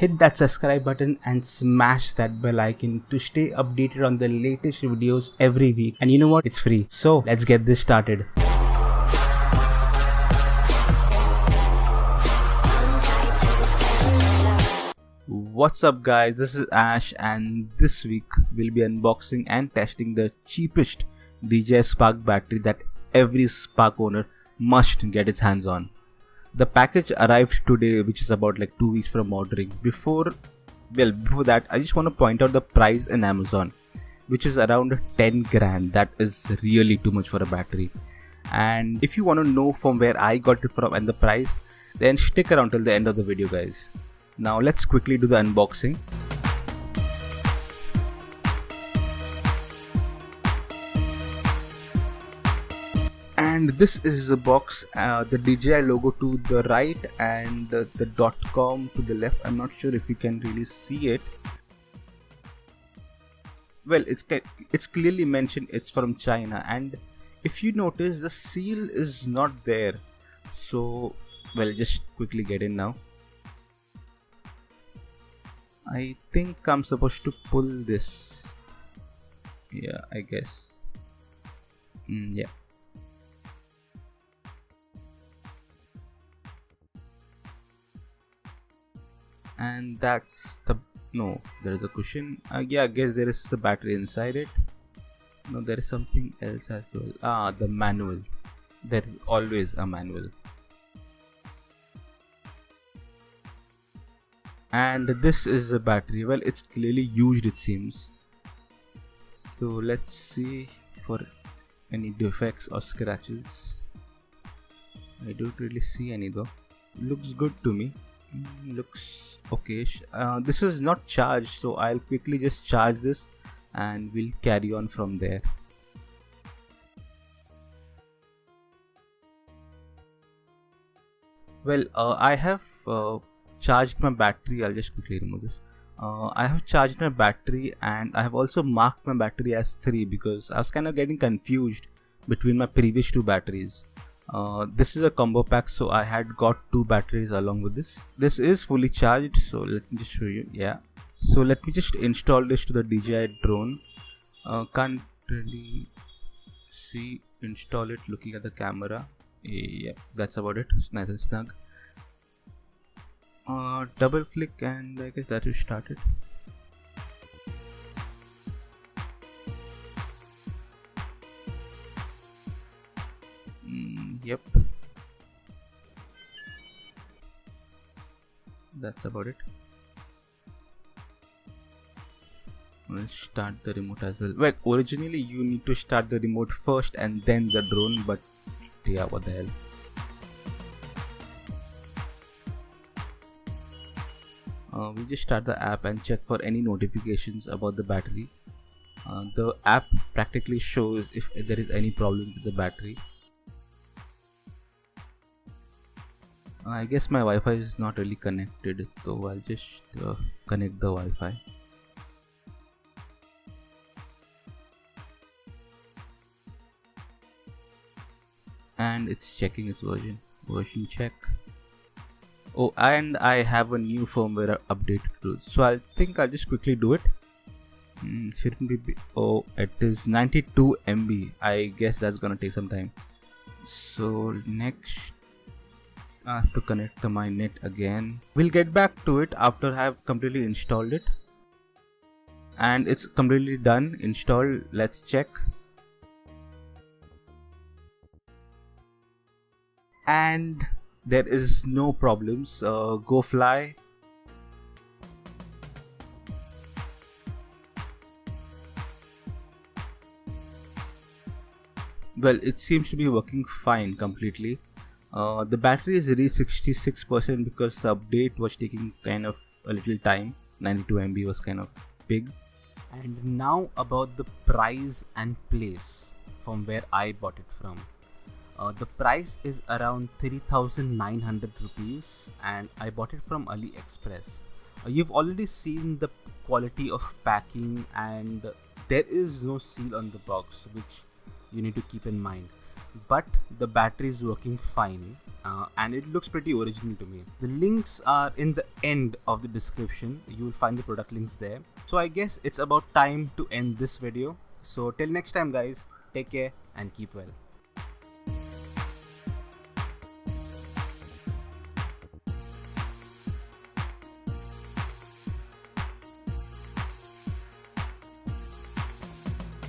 hit that subscribe button and smash that bell icon to stay updated on the latest videos every week. And you know what? It's free. So let's get this started. What's up guys, this is Ash and this week we'll be unboxing and testing the cheapest Dji Spark battery that every Spark owner must get its hands on. The package arrived today, which is about like 2 weeks from ordering. Before that, I just want to point out the price in Amazon, which is around 10 grand. That is really too much for a battery. And if you want to know from where I got it from and the price, then stick around till the end of the video guys. Now let's quickly do the unboxing. And this is the box, the DJI logo to the right and the .com to the left. I'm not sure if you can really see it. Well, it's clearly mentioned it's from China, and if you notice the seal is not there. So well, just quickly get in now. I think I'm supposed to pull this. Yeah, I guess. Yeah. And that's the no, there is a cushion. Yeah, I guess there is the battery inside it. No, there is something else as well. The manual. There is always a manual. And this is the battery. Well, it's clearly used, it seems. So let's see for any defects or scratches. I don't really see any though. Looks good to me. Looks okay. This is not charged, so I'll quickly just charge this and we'll carry on from there. Well, I have charged my battery. I'll just quickly remove this. I have charged my battery and I have also marked my battery as 3 because I was kind of getting confused between my previous 2 batteries. This is a combo pack, so I had got 2 batteries along with this. This is fully charged, so let me just show you. Yeah, so let me just install this to the DJI drone. Can't really see, install it looking at the camera. Yeah, that's about it. It's nice and snug. Double click and I guess that will start it. Yep, that's about it. We'll start the remote as well. Well, originally you need to start the remote first and then the drone, but yeah, what the hell. We'll just start the app and check for any notifications about the battery. The app practically shows if there is any problem with the battery. I guess my Wi-Fi is not really connected, so I'll just connect the Wi-Fi. And it's checking its version check. Oh, and I have a new firmware update to do, so I think I'll just quickly do it. Shouldn't be oh, it is 92 MB. I guess that's gonna take some time. So next I have to connect to my net again. We'll get back to it after I have completely installed it. And it's completely done, installed. Let's check. And there is no problems. Go fly. Well, it seems to be working fine completely. The battery is reached 66% because the update was taking kind of a little time. 92 MB was kind of big. And now about the price and place from where I bought it from. The price is around 3,900 rupees and I bought it from AliExpress. You've already seen the quality of packing and there is no seal on the box, which you need to keep in mind. But the battery is working fine. and it looks pretty original to me. The links are in the end of the description. You will find the product links there. So I guess it's about time to end this video. So till next time guys, take care and keep well.